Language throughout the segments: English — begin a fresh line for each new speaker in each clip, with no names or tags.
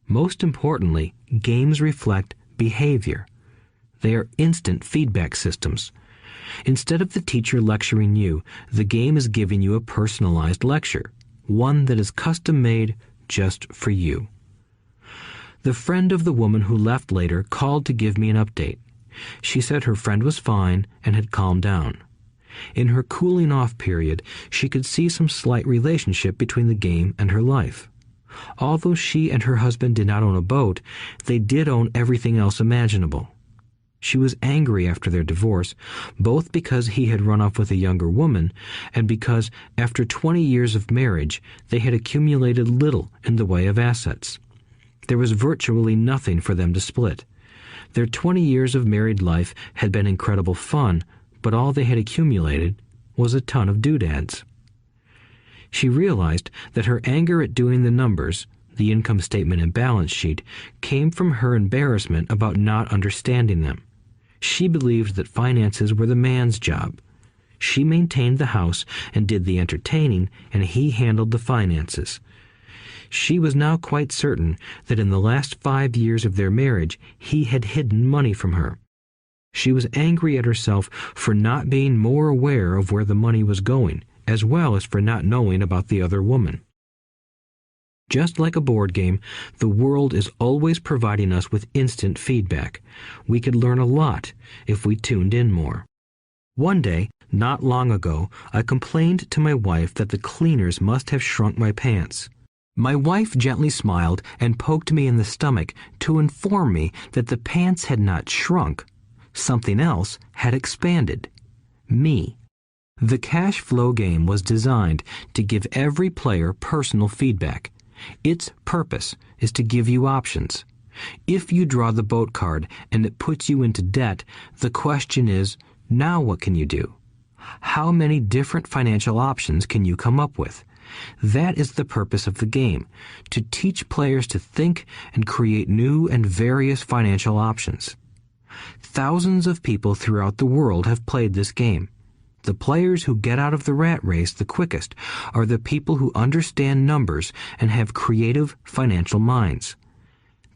Most importantly, games reflect behavior. They are instant feedback systems. Instead of the teacher lecturing you, the game is giving you a personalized lecture, one that is custom-made just for you. The friend of the woman who left later called to give me an update. She said her friend was fine and had calmed down. In her cooling-off period, she could see some slight relationship between the game and her life. Although she and her husband did not own a boat, they did own everything else imaginable. She was angry after their divorce, both because he had run off with a younger woman and because, after 20 years of marriage, they had accumulated little in the way of assets. There was virtually nothing for them to split. Their 20 years of married life had been incredible fun, but all they had accumulated was a ton of doodads. She realized that her anger at doing the numbers, the income statement and balance sheet, came from her embarrassment about not understanding them. She believed that finances were the man's job. She maintained the house and did the entertaining, and he handled the finances. She was now quite certain that in the last 5 years of their marriage, he had hidden money from her. She was angry at herself for not being more aware of where the money was going, as well as for not knowing about the other woman. Just like a board game, the world is always providing us with instant feedback. We could learn a lot if we tuned in more. One day, not long ago, I complained to my wife that the cleaners must have shrunk my pants. My wife gently smiled and poked me in the stomach to inform me that the pants had not shrunk. Something else had expanded. Me. The cash flow game was designed to give every player personal feedback. Its purpose is to give you options. If you draw the boat card and it puts you into debt, the question is, now what can you do? How many different financial options can you come up with? That is the purpose of the game, to teach players to think and create new and various financial options. Thousands of people throughout the world have played this game. The players who get out of the rat race the quickest are the people who understand numbers and have creative financial minds.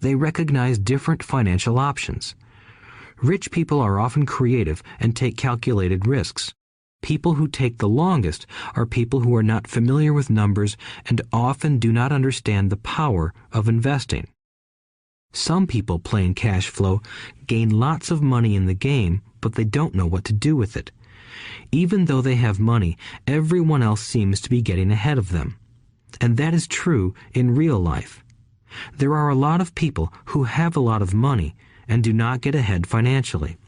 They recognize different financial options. Rich people are often creative and take calculated risks. People who take the longest are people who are not familiar with numbers and often do not understand the power of investing. Some people playing cash flow gain lots of money in the game, but they don't know what to do with it. Even though they have money, everyone else seems to be getting ahead of them. And that is true in real life. There are a lot of people who have a lot of money and do not get ahead financially.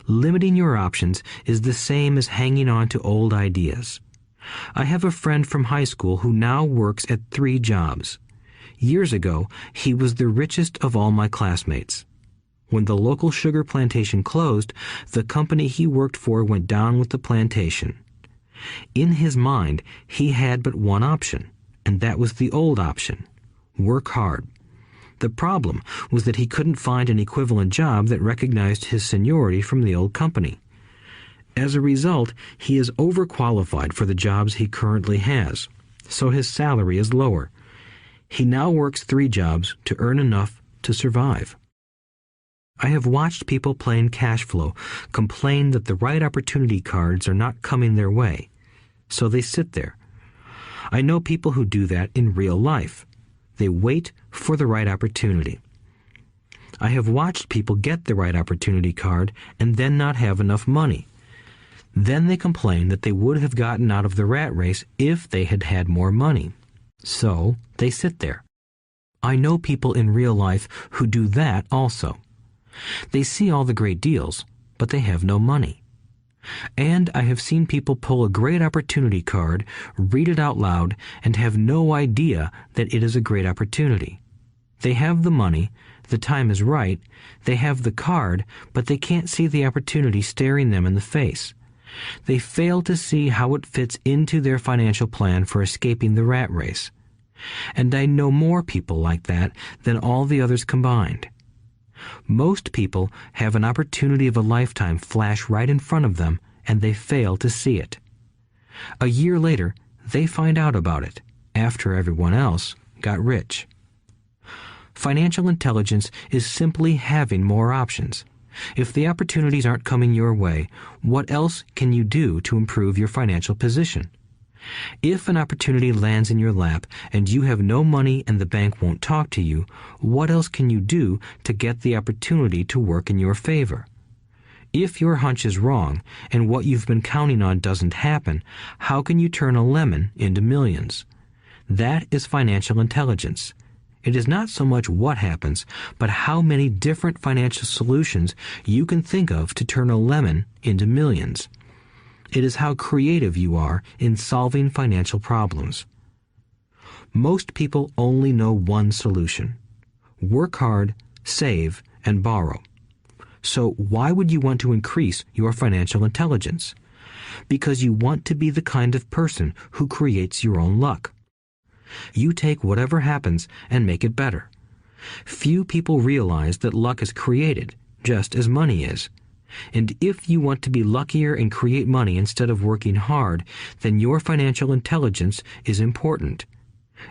Limiting your options is the same as hanging on to old ideas. I have a friend from high school who now works at 3 jobs. Years ago, he was the richest of all my classmates. When the local sugar plantation closed, the company he worked for went down with the plantation. In his mind, he had but one option, and that was the old option: work hard. The problem was that he couldn't find an equivalent job that recognized his seniority from the old company. As a result, he is overqualified for the jobs he currently has, so his salary is lower. He now works 3 jobs to earn enough to survive. I have watched people playing cash flow complain that the right opportunity cards are not coming their way, so they sit there. I know people who do that in real life. They wait for the right opportunity. I have watched people get the right opportunity card and then not have enough money. Then they complain that they would have gotten out of the rat race if they had had more money. So they sit there. I know people in real life who do that also. They see all the great deals, but they have no money. And I have seen people pull a great opportunity card, read it out loud, and have no idea that it is a great opportunity. They have the money, the time is right, they have the card, but they can't see the opportunity staring them in the face. They fail to see how it fits into their financial plan for escaping the rat race. And I know more people like that than all the others combined. Most people have an opportunity of a lifetime flash right in front of them, and they fail to see it. A year later, they find out about it, after everyone else got rich. Financial intelligence is simply having more options. If the opportunities aren't coming your way, what else can you do to improve your financial position? If an opportunity lands in your lap and you have no money and the bank won't talk to you, what else can you do to get the opportunity to work in your favor? If your hunch is wrong and what you've been counting on doesn't happen, how can you turn a lemon into millions? That is financial intelligence. It is not so much what happens, but how many different financial solutions you can think of to turn a lemon into millions. It is how creative you are in solving financial problems. Most people only know one solution: work hard, save, and borrow. So why would you want to increase your financial intelligence? Because you want to be the kind of person who creates your own luck. You take whatever happens and make it better. Few people realize that luck is created, just as money is. And if you want to be luckier and create money instead of working hard, then your financial intelligence is important.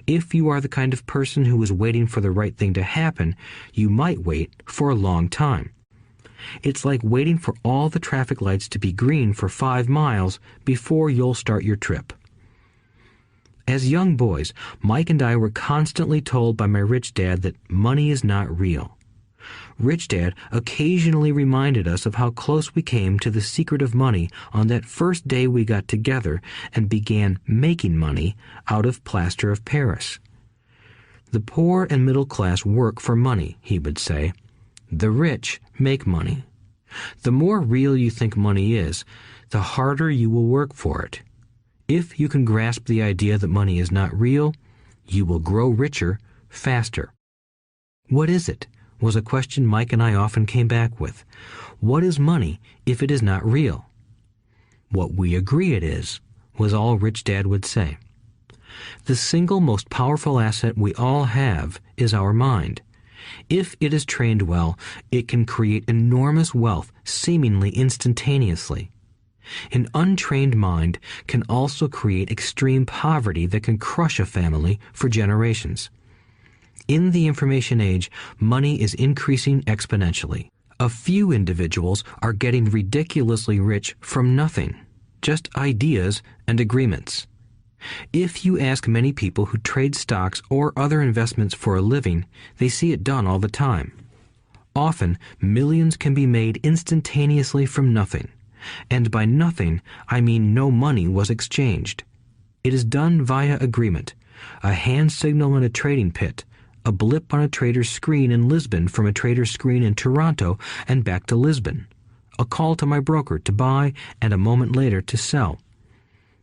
If you are the kind of person who is waiting for the right thing to happen, you might wait for a long time. It's like waiting for all the traffic lights to be green for 5 miles before you'll start your trip. As young boys, Mike and I were constantly told by my rich dad that money is not real. Rich Dad occasionally reminded us of how close we came to the secret of money on that first day we got together and began making money out of plaster of Paris. The poor and middle class work for money, he would say. The rich make money. The more real you think money is, the harder you will work for it. If you can grasp the idea that money is not real, you will grow richer faster. What is it? Was a question Mike and I often came back with. What is money if it is not real? What we agree it is, was all Rich Dad would say. The single most powerful asset we all have is our mind. If it is trained well, it can create enormous wealth seemingly instantaneously. An untrained mind can also create extreme poverty that can crush a family for generations. In the information age, money is increasing exponentially. A few individuals are getting ridiculously rich from nothing, just ideas and agreements. If you ask many people who trade stocks or other investments for a living, they see it done all the time. Often, millions can be made instantaneously from nothing. And by nothing, I mean no money was exchanged. It is done via agreement, a hand signal in a trading pit, a blip on a trader's screen in Lisbon from a trader's screen in Toronto and back to Lisbon, a call to my broker to buy and a moment later to sell.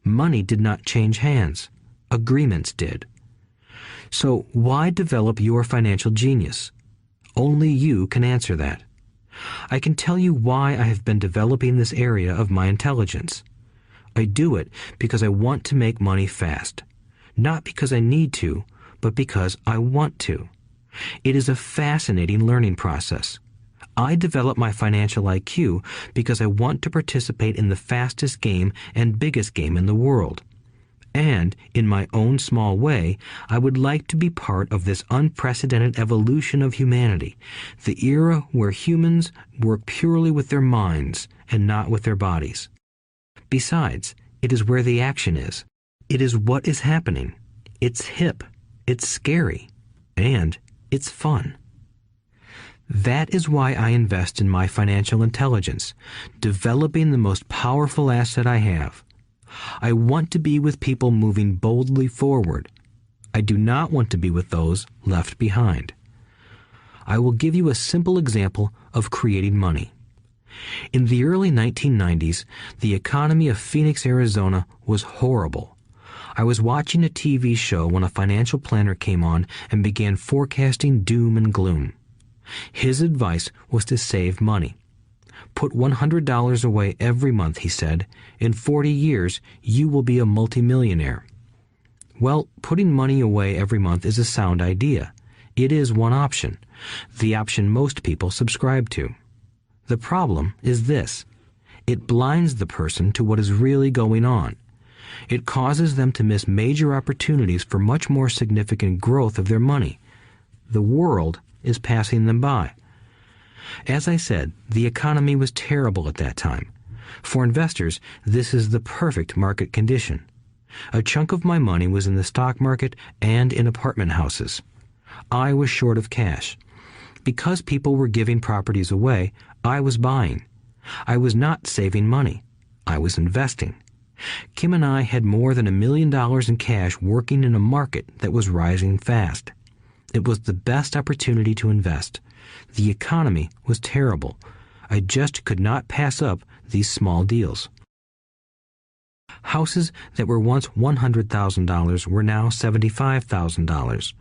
Money did not change hands. Agreements did. So why develop your financial genius? Only you can answer that. I can tell you why I have been developing this area of my intelligence. I do it because I want to make money fast. Not because I need to, but because I want to. It is a fascinating learning process. I develop my financial IQ because I want to participate in the fastest game and biggest game in the world. And, in my own small way, I would like to be part of this unprecedented evolution of humanity, the era where humans work purely with their minds and not with their bodies. Besides, it is where the action is. It is what is happening. It's hip. It's scary, and it's fun. That is why I invest in my financial intelligence, developing the most powerful asset I have. I want to be with people moving boldly forward. I do not want to be with those left behind. I will give you a simple example of creating money. In the early 1990s, the economy of Phoenix, Arizona was horrible. I was watching a TV show when a financial planner came on and began forecasting doom and gloom. His advice was to save money. Put $100 away every month, he said. In 40 years, you will be a multimillionaire. Well, putting money away every month is a sound idea. It is one option, the option most people subscribe to. The problem is this. It blinds the person to what is really going on. It causes them to miss major opportunities for much more significant growth of their money. The world is passing them by. As I said, the economy was terrible at that time. For investors, this is the perfect market condition. A chunk of my money was in the stock market and in apartment houses. I was short of cash. Because people were giving properties away, I was buying. I was not saving money. I was investing. Kim and I had more than $1 million in cash working in a market that was rising fast. It was the best opportunity to invest. The economy was terrible. I just could not pass up these small deals. Houses that were once $100,000 were now $75,000.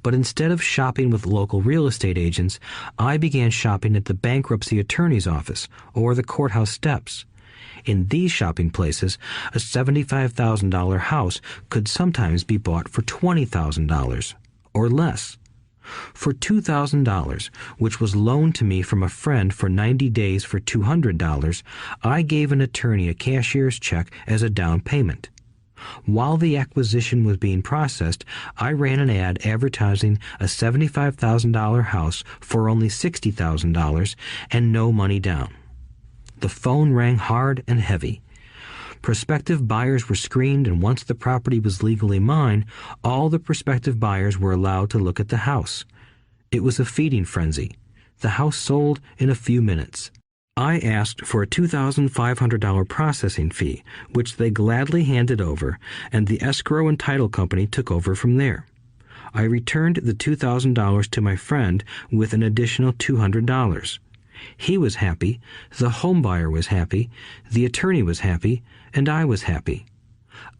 But instead of shopping with local real estate agents, I began shopping at the bankruptcy attorney's office or the courthouse steps. In these shopping places, a $75,000 house could sometimes be bought for $20,000 or less. For $2,000, which was loaned to me from a friend for 90 days for $200, I gave an attorney a cashier's check as a down payment. While the acquisition was being processed, I ran an ad advertising a $75,000 house for only $60,000 and no money down. The phone rang hard and heavy. Prospective buyers were screened, and once the property was legally mine, all the prospective buyers were allowed to look at the house. It was a feeding frenzy. The house sold in a few minutes. I asked for a $2,500 processing fee, which they gladly handed over, and the escrow and title company took over from there. I returned the $2,000 to my friend with an additional $200. He was happy, the home buyer was happy, the attorney was happy, and I was happy.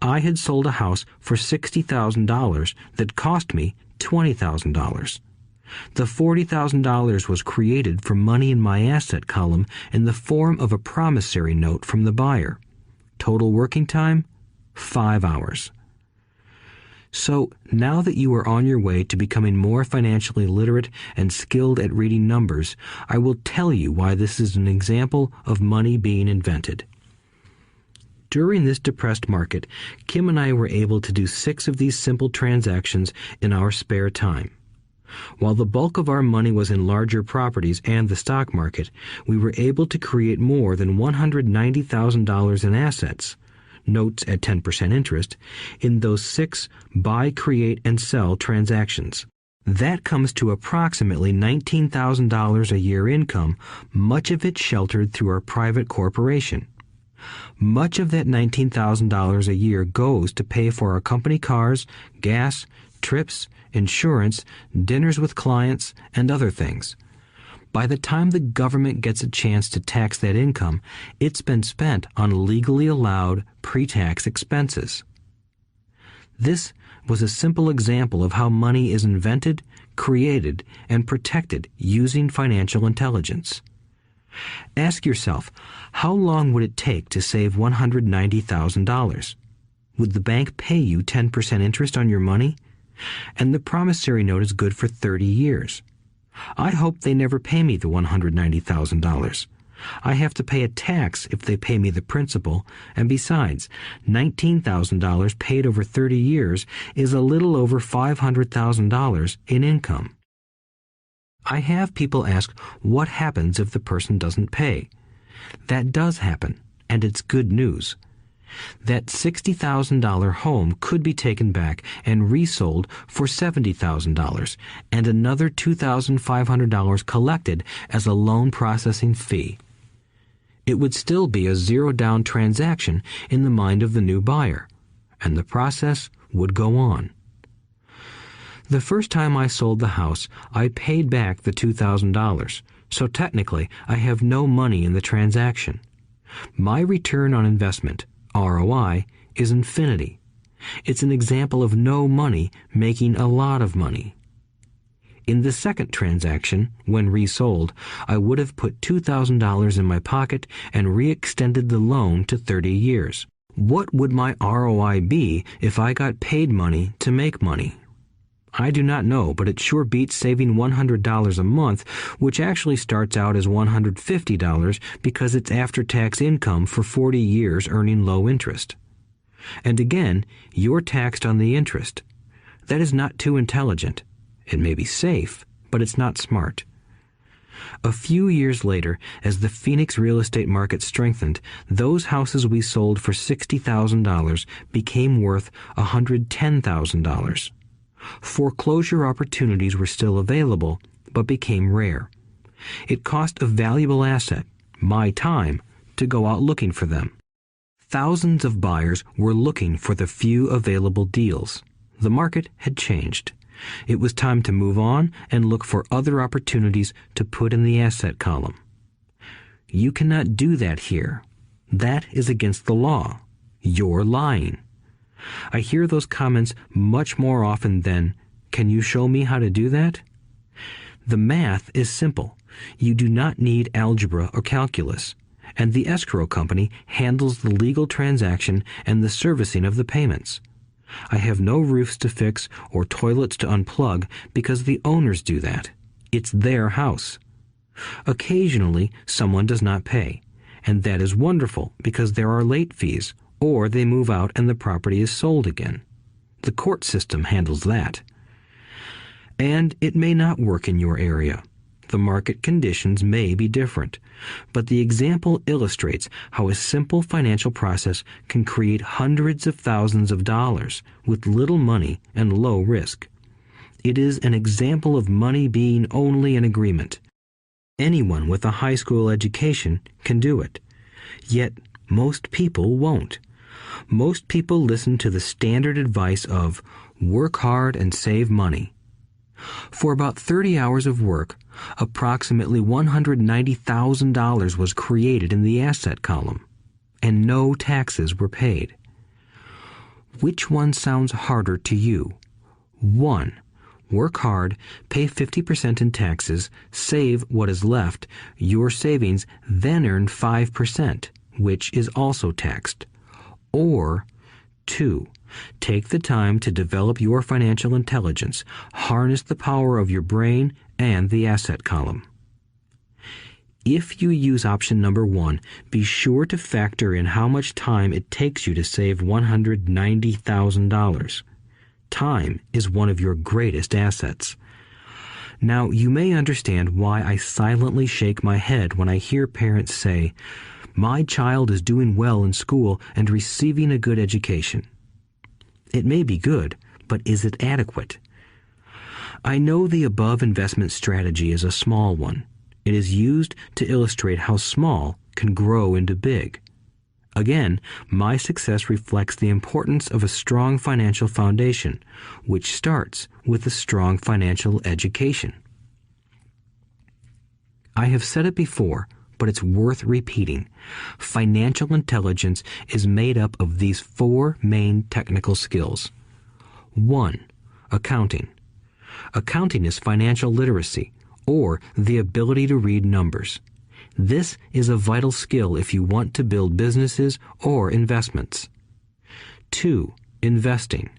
I had sold a house for $60,000 that cost me $20,000. The $40,000 was created from money in my asset column in the form of a promissory note from the buyer. Total working time, 5 hours. So, now that you are on your way to becoming more financially literate and skilled at reading numbers, I will tell you why this is an example of money being invented. During this depressed market, Kim and I were able to do 6 of these simple transactions in our spare time. While the bulk of our money was in larger properties and the stock market, we were able to create more than $190,000 in assets, notes at 10% interest, in those 6 buy, create, and sell transactions. That comes to approximately $19,000 a year income, much of it sheltered through our private corporation. Much of that $19,000 a year goes to pay for our company cars, gas, trips, insurance, dinners with clients, and other things. By the time the government gets a chance to tax that income, it's been spent on legally allowed pre-tax expenses. This was a simple example of how money is invented, created, and protected using financial intelligence. Ask yourself, how long would it take to save $190,000? Would the bank pay you 10% interest on your money? And the promissory note is good for 30 years. I hope they never pay me the $190,000. I have to pay a tax if they pay me the principal, and besides, $19,000 paid over 30 years is a little over $500,000 in income. I have people ask, what happens if the person doesn't pay? That does happen, and it's good news. That $60,000 home could be taken back and resold for $70,000 and another $2,500 collected as a loan processing fee. It would still be a zero-down transaction in the mind of the new buyer, and the process would go on. The first time I sold the house, I paid back the $2,000, so technically I have no money in the transaction. My return on investment, ROI, is infinity. It's an example of no money making a lot of money. In the second transaction, when resold, I would have put $2,000 in my pocket and re-extended the loan to 30 years. What would my ROI be if I got paid money to make money? I do not know, but it sure beats saving $100 a month, which actually starts out as $150 because it's after-tax income for 40 years earning low interest. And again, you're taxed on the interest. That is not too intelligent. It may be safe, but it's not smart. A few years later, as the Phoenix real estate market strengthened, those houses we sold for $60,000 became worth $110,000. Foreclosure opportunities were still available, but became rare. It cost a valuable asset, my time, to go out looking for them. Thousands of buyers were looking for the few available deals. The market had changed. It was time to move on and look for other opportunities to put in the asset column. You cannot do that here. That is against the law. You're lying. I hear those comments much more often than, "Can you show me how to do that?" The math is simple. You do not need algebra or calculus, and the escrow company handles the legal transaction and the servicing of the payments. I have no roofs to fix or toilets to unplug because the owners do that. It's their house. Occasionally, someone does not pay, and that is wonderful because there are late fees, or they move out and the property is sold again. The court system handles that. And it may not work in your area. The market conditions may be different, but the example illustrates how a simple financial process can create hundreds of thousands of dollars with little money and low risk. It is an example of money being only an agreement. Anyone with a high school education can do it. Yet most people won't. Most people listen to the standard advice of work hard and save money. For about 30 hours of work, approximately $190,000 was created in the asset column, and no taxes were paid. Which one sounds harder to you? 1. Work hard, pay 50% in taxes, save what is left, your savings, then earn 5%, which is also taxed. Or 2. Take the time to develop your financial intelligence, harness the power of your brain and the asset column. If you use option number 1, be sure to factor in how much time it takes you to save $190,000. Time is one of your greatest assets. Now, you may understand why I silently shake my head when I hear parents say, "My child is doing well in school and receiving a good education." It may be good, but is it adequate? I know the above investment strategy is a small one. It is used to illustrate how small can grow into big. Again, my success reflects the importance of a strong financial foundation, which starts with a strong financial education. I have said it before, but it's worth repeating. Financial intelligence is made up of these 4 main technical skills. 1. Accounting. Accounting is financial literacy, or the ability to read numbers. This is a vital skill if you want to build businesses or investments. 2. Investing.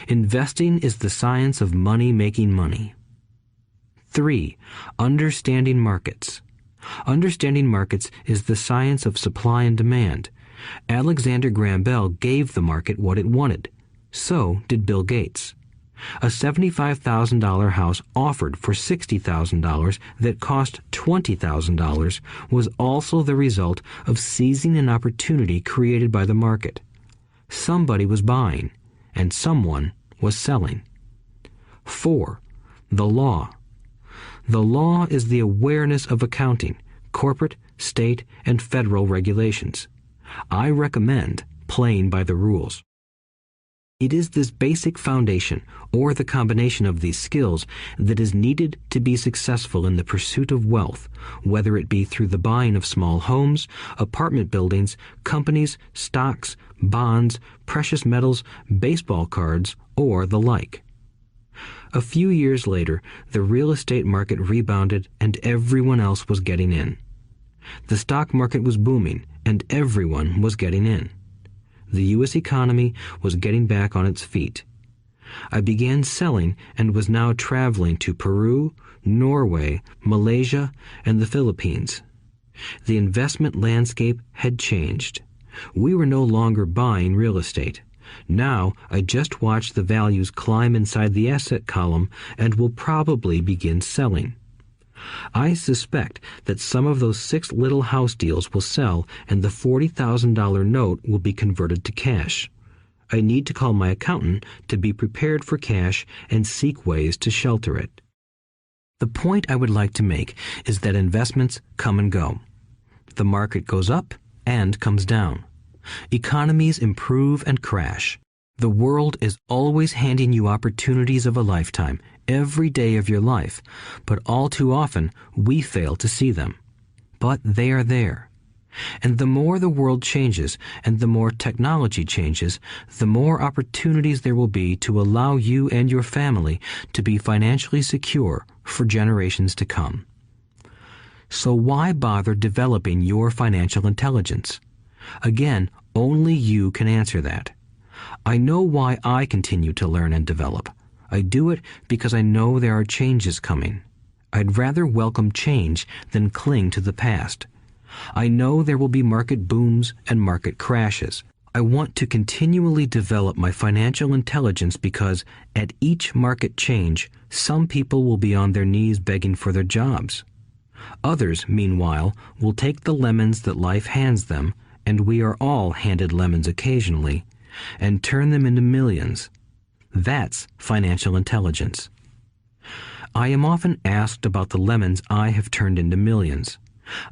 Investing is the science of money making money. 3. Understanding markets. Understanding markets is the science of supply and demand. Alexander Graham Bell gave the market what it wanted. So did Bill Gates. A $75,000 house offered for $60,000 that cost $20,000 was also the result of seizing an opportunity created by the market. Somebody was buying, and someone was selling. 4. The law. The law is the awareness of accounting, corporate, state, and federal regulations. I recommend playing by the rules. It is this basic foundation, or the combination of these skills, that is needed to be successful in the pursuit of wealth, whether it be through the buying of small homes, apartment buildings, companies, stocks, bonds, precious metals, baseball cards, or the like. A few years later, the real estate market rebounded and everyone else was getting in. The stock market was booming and everyone was getting in. The U.S. economy was getting back on its feet. I began selling and was now traveling to Peru, Norway, Malaysia, and the Philippines. The investment landscape had changed. We were no longer buying real estate. Now I just watch the values climb inside the asset column and will probably begin selling. I suspect that some of those 6 little house deals will sell and the $40,000 note will be converted to cash. I need to call my accountant to be prepared for cash and seek ways to shelter it. The point I would like to make is that investments come and go. The market goes up and comes down. Economies improve and crash. The world is always handing you opportunities of a lifetime, every day of your life, but all too often we fail to see them. But they are there. And the more the world changes and the more technology changes, the more opportunities there will be to allow you and your family to be financially secure for generations to come. So why bother developing your financial intelligence? Again, only you can answer that. I know why I continue to learn and develop. I do it because I know there are changes coming. I'd rather welcome change than cling to the past. I know there will be market booms and market crashes. I want to continually develop my financial intelligence because at each market change, some people will be on their knees begging for their jobs. Others, meanwhile, will take the lemons that life hands them, and we are all handed lemons occasionally, and turn them into millions. That's financial intelligence. I am often asked about the lemons I have turned into millions.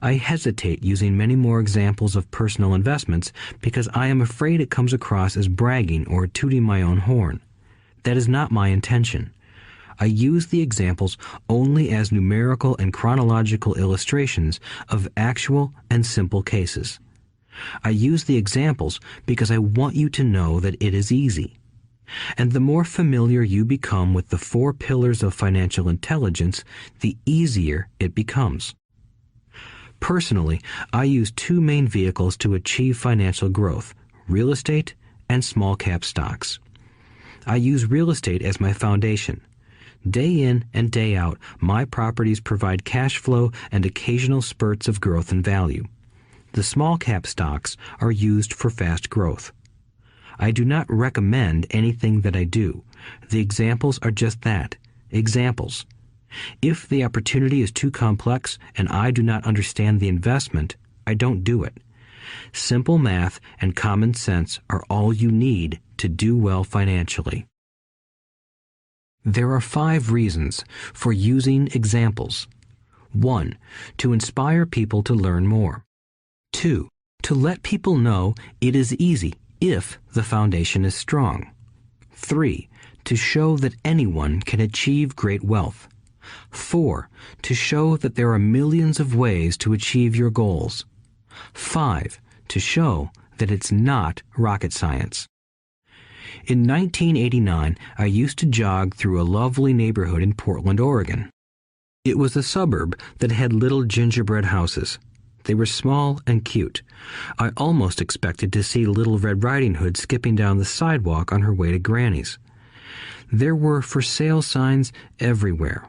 I hesitate using many more examples of personal investments because I am afraid it comes across as bragging or tooting my own horn. That is not my intention. I use the examples only as numerical and chronological illustrations of actual and simple cases. I use the examples because I want you to know that it is easy. And the more familiar you become with the 4 pillars of financial intelligence, the easier it becomes. Personally, I use 2 main vehicles to achieve financial growth: real estate and small cap stocks. I use real estate as my foundation. Day in and day out, my properties provide cash flow and occasional spurts of growth and value. The small cap stocks are used for fast growth. I do not recommend anything that I do. The examples are just that, examples. If the opportunity is too complex and I do not understand the investment, I don't do it. Simple math and common sense are all you need to do well financially. There are 5 reasons for using examples. 1. To inspire people to learn more. 2. To let people know it is easy if the foundation is strong. 3. To show that anyone can achieve great wealth. 4. To show that there are millions of ways to achieve your goals. 5. To show that it's not rocket science. In 1989, I used to jog through a lovely neighborhood in Portland, Oregon. It was a suburb that had little gingerbread houses. They were small and cute. I almost expected to see Little Red Riding Hood skipping down the sidewalk on her way to Granny's. There were for sale signs everywhere.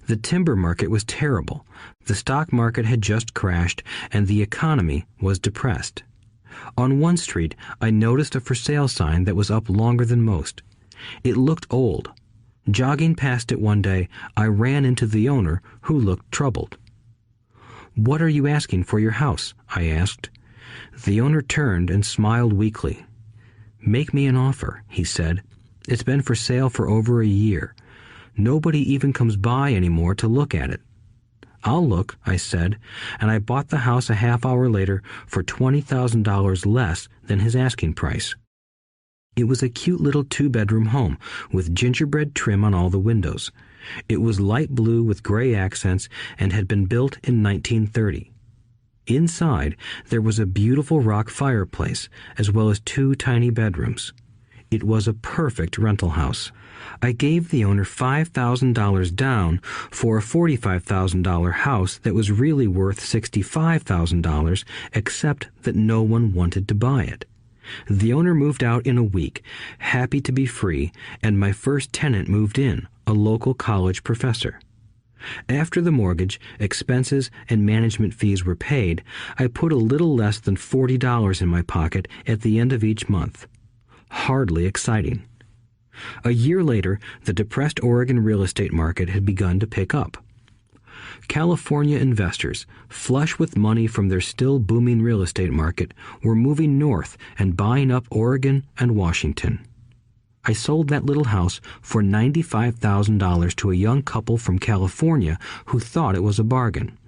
The timber market was terrible. The stock market had just crashed, and the economy was depressed. On one street, I noticed a for sale sign that was up longer than most. It looked old. Jogging past it one day, I ran into the owner, who looked troubled. "What are you asking for your house?" I asked. The owner turned and smiled weakly. "Make me an offer," he said. "It's been for sale for over a year. Nobody even comes by anymore to look at it." "I'll look," I said, and I bought the house a half hour later for $20,000 less than his asking price. It was a cute little 2-bedroom home with gingerbread trim on all the windows. It was light blue with gray accents and had been built in 1930. Inside, there was a beautiful rock fireplace, as well as 2 tiny bedrooms. It was a perfect rental house. I gave the owner $5,000 down for a $45,000 house that was really worth $65,000, except that no one wanted to buy it. The owner moved out in a week, happy to be free, and my first tenant moved in, a local college professor. After the mortgage, expenses, and management fees were paid, I put a little less than $40 in my pocket at the end of each month. Hardly exciting. A year later, the depressed Oregon real estate market had begun to pick up. California investors, flush with money from their still booming real estate market, were moving north and buying up Oregon and Washington. I sold that little house for $95,000 to a young couple from California who thought it was a bargain.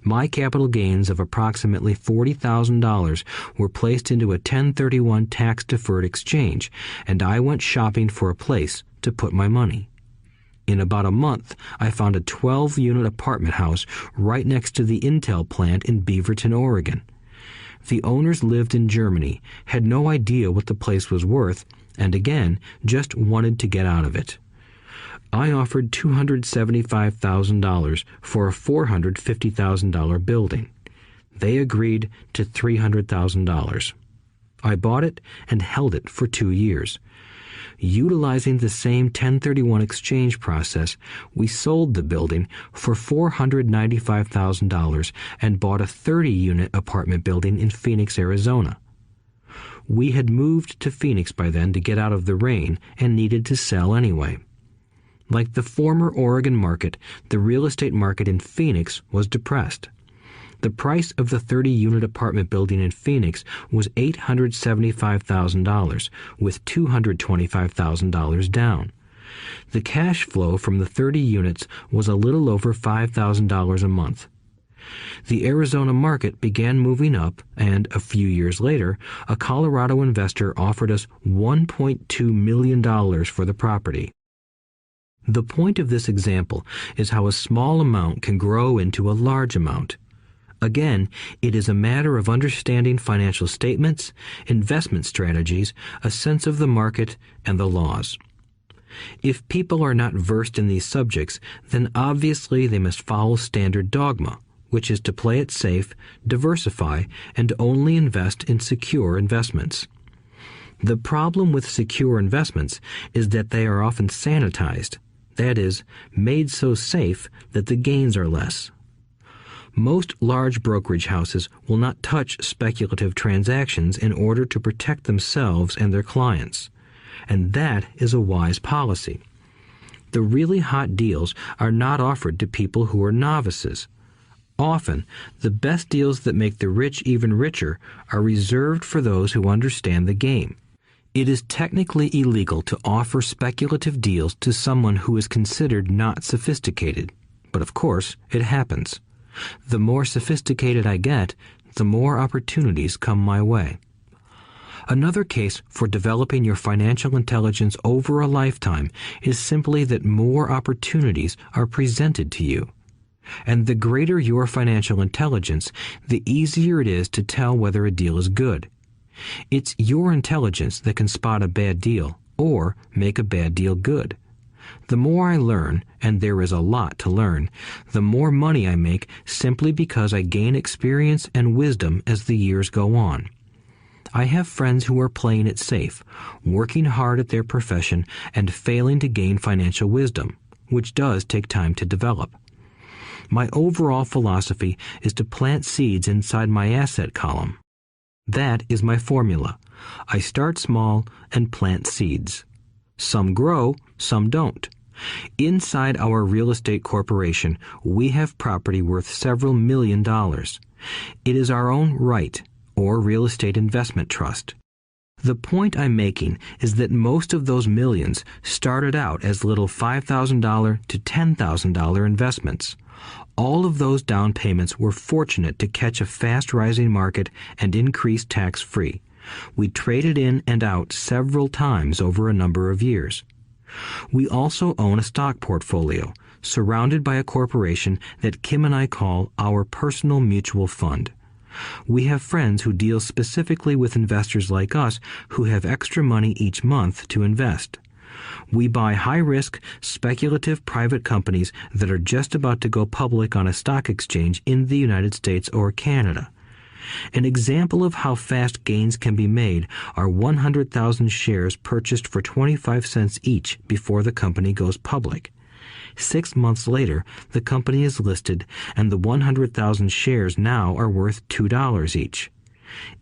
My capital gains of approximately $40,000 were placed into a 1031 tax-deferred exchange, and I went shopping for a place to put my money. In about a month, I found a 12-unit apartment house right next to the Intel plant in Beaverton, Oregon. The owners lived in Germany, had no idea what the place was worth, and again, just wanted to get out of it. I offered $275,000 for a $450,000 building. They agreed to $300,000. I bought it and held it for 2 years. Utilizing the same 1031 exchange process, we sold the building for $495,000 and bought a 30-unit apartment building in Phoenix, Arizona. We had moved to Phoenix by then to get out of the rain and needed to sell anyway. Like the former Oregon market, the real estate market in Phoenix was depressed. The price of the 30-unit apartment building in Phoenix was $875,000, with $225,000 down. The cash flow from the 30 units was a little over $5,000 a month. The Arizona market began moving up, and a few years later, a Colorado investor offered us $1.2 million for the property. The point of this example is how a small amount can grow into a large amount. Again, it is a matter of understanding financial statements, investment strategies, a sense of the market, and the laws. If people are not versed in these subjects, then obviously they must follow standard dogma, which is to play it safe, diversify, and only invest in secure investments. The problem with secure investments is that they are often sanitized, that is, made so safe that the gains are less. Most large brokerage houses will not touch speculative transactions in order to protect themselves and their clients, and that is a wise policy. The really hot deals are not offered to people who are novices. Often, the best deals that make the rich even richer are reserved for those who understand the game. It is technically illegal to offer speculative deals to someone who is considered not sophisticated, but of course, it happens. The more sophisticated I get, the more opportunities come my way. Another case for developing your financial intelligence over a lifetime is simply that more opportunities are presented to you. And the greater your financial intelligence, the easier it is to tell whether a deal is good. It's your intelligence that can spot a bad deal or make a bad deal good. The more I learn, and there is a lot to learn, the more money I make simply because I gain experience and wisdom as the years go on. I have friends who are playing it safe, working hard at their profession and failing to gain financial wisdom, which does take time to develop. My overall philosophy is to plant seeds inside my asset column. That is my formula. I start small and plant seeds. Some grow, some don't. Inside our real estate corporation, we have property worth several $1 million. It is our own right, or real estate investment trust. The point I'm making is that most of those millions started out as little $5,000 to $10,000 investments. All of those down payments were fortunate to catch a fast-rising market and increase tax-free. We traded in and out several times over a number of years. We also own a stock portfolio, surrounded by a corporation that Kim and I call our personal mutual fund. We have friends who deal specifically with investors like us who have extra money each month to invest. We buy high-risk, speculative private companies that are just about to go public on a stock exchange in the United States or Canada. An example of how fast gains can be made are 100,000 shares purchased for 25 cents each before the company goes public. 6 months later, the company is listed, and the 100,000 shares now are worth $2 each.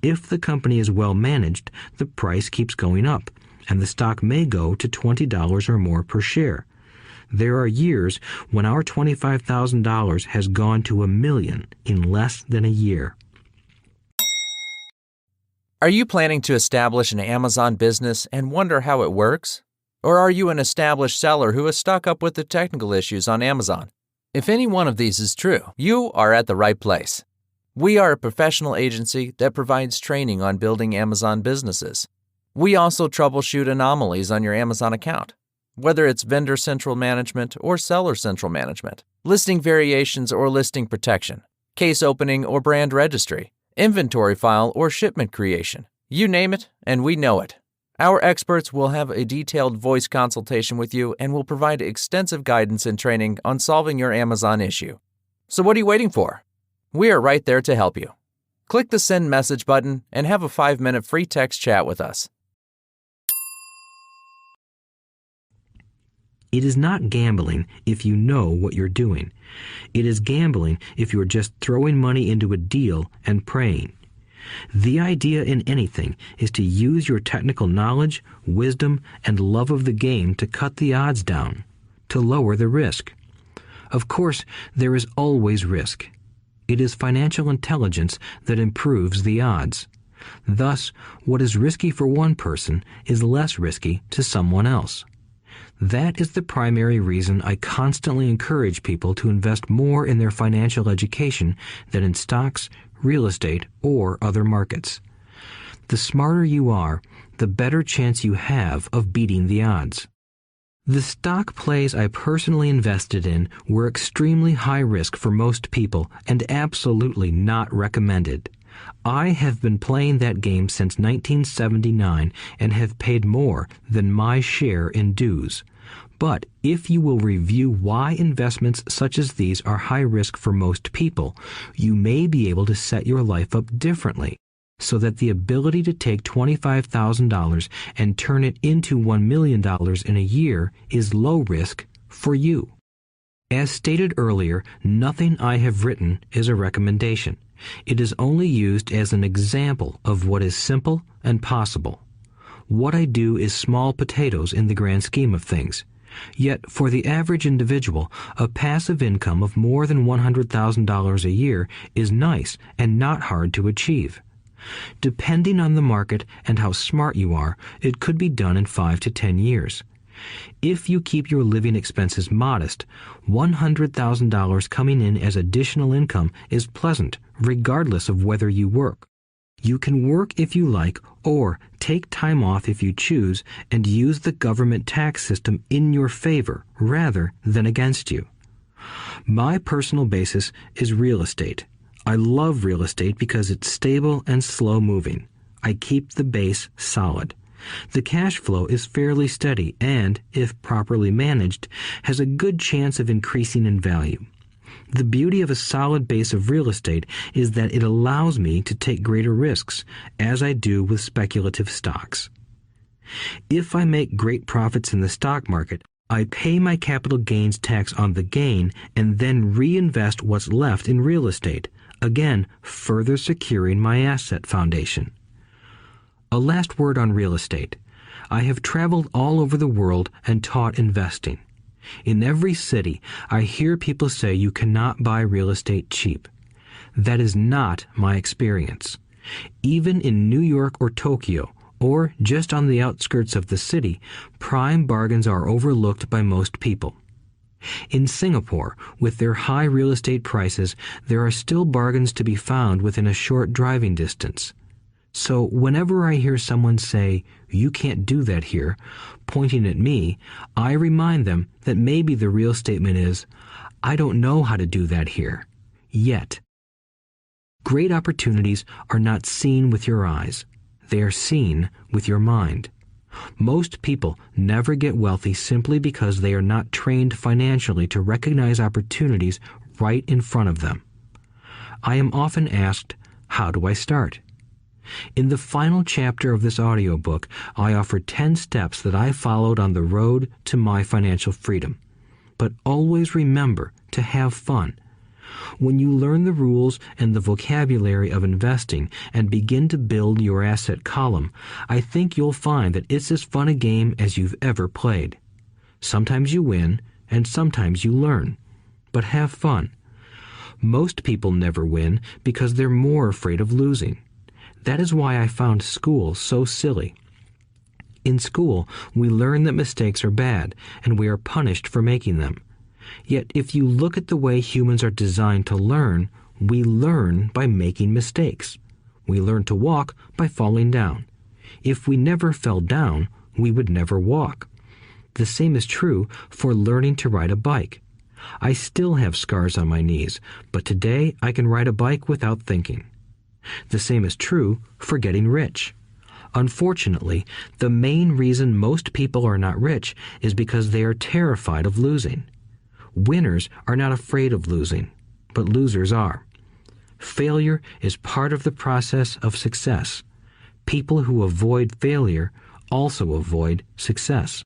If the company is well managed, the price keeps going up, and the stock may go to $20 or more per share. There are years when our $25,000 has gone to $1 million in less than a year.
Are you planning to establish an Amazon business and wonder how it works? Or are you an established seller who is stuck up with the technical issues on Amazon? If any one of these is true, you are at the right place. We are a professional agency that provides training on building Amazon businesses. We also troubleshoot anomalies on your Amazon account, whether it's vendor central management or seller central management, listing variations or listing protection, case opening or brand registry, inventory file or shipment creation. You name it, and we know it. Our experts will have a detailed voice consultation with you and will provide extensive guidance and training on solving your Amazon issue. So what are you waiting for? We are right there to help you. Click the send message button and have a 5-minute free text chat with us.
It is not gambling if you know what you're doing. It is gambling if you're just throwing money into a deal and praying. The idea in anything is to use your technical knowledge, wisdom, and love of the game to cut the odds down, to lower the risk. Of course, there is always risk. It is financial intelligence that improves the odds. Thus, what is risky for one person is less risky to someone else. That is the primary reason I constantly encourage people to invest more in their financial education than in stocks, real estate, or other markets. The smarter you are, the better chance you have of beating the odds. The stock plays I personally invested in were extremely high risk for most people and absolutely not recommended. I have been playing that game since 1979 and have paid more than my share in dues. But if you will review why investments such as these are high risk for most people, you may be able to set your life up differently, so that the ability to take $25,000 and turn it into $1 million in a year is low risk for you. As stated earlier, nothing I have written is a recommendation. It is only used as an example of what is simple and possible. What I do is small potatoes in the grand scheme of things. Yet, for the average individual, a passive income of more than $100,000 a year is nice and not hard to achieve. Depending on the market and how smart you are, it could be done in 5 to 10 years. If you keep your living expenses modest, $100,000 coming in as additional income is pleasant, regardless of whether you work. You can work if you like, or take time off if you choose, and use the government tax system in your favor rather than against you. My personal basis is real estate. I love real estate because it's stable and slow-moving. I keep the base solid. The cash flow is fairly steady and, if properly managed, has a good chance of increasing in value. The beauty of a solid base of real estate is that it allows me to take greater risks, as I do with speculative stocks. If I make great profits in the stock market, I pay my capital gains tax on the gain and then reinvest what's left in real estate, again further securing my asset foundation. A last word on real estate. I have traveled all over the world and taught investing. In every city, I hear people say you cannot buy real estate cheap. That is not my experience. Even in New York or Tokyo, or just on the outskirts of the city, prime bargains are overlooked by most people. In Singapore, with their high real estate prices, there are still bargains to be found within a short driving distance. So whenever I hear someone say, "You can't do that here," pointing at me, I remind them that maybe the real statement is, "I don't know how to do that here, yet." Great opportunities are not seen with your eyes. They are seen with your mind. Most people never get wealthy simply because they are not trained financially to recognize opportunities right in front of them. I am often asked, "How do I start?" In the final chapter of this audiobook, I offer 10 steps that I followed on the road to my financial freedom. But always remember to have fun. When you learn the rules and the vocabulary of investing and begin to build your asset column, I think you'll find that it's as fun a game as you've ever played. Sometimes you win, and sometimes you learn. But have fun. Most people never win because they're more afraid of losing. That is why I found school so silly. In school, we learn that mistakes are bad, and we are punished for making them. Yet if you look at the way humans are designed to learn, we learn by making mistakes. We learn to walk by falling down. If we never fell down, we would never walk. The same is true for learning to ride a bike. I still have scars on my knees, but today I can ride a bike without thinking. The same is true for getting rich. Unfortunately, the main reason most people are not rich is because they are terrified of losing. Winners are not afraid of losing, but losers are. Failure is part of the process of success. People who avoid failure also avoid success.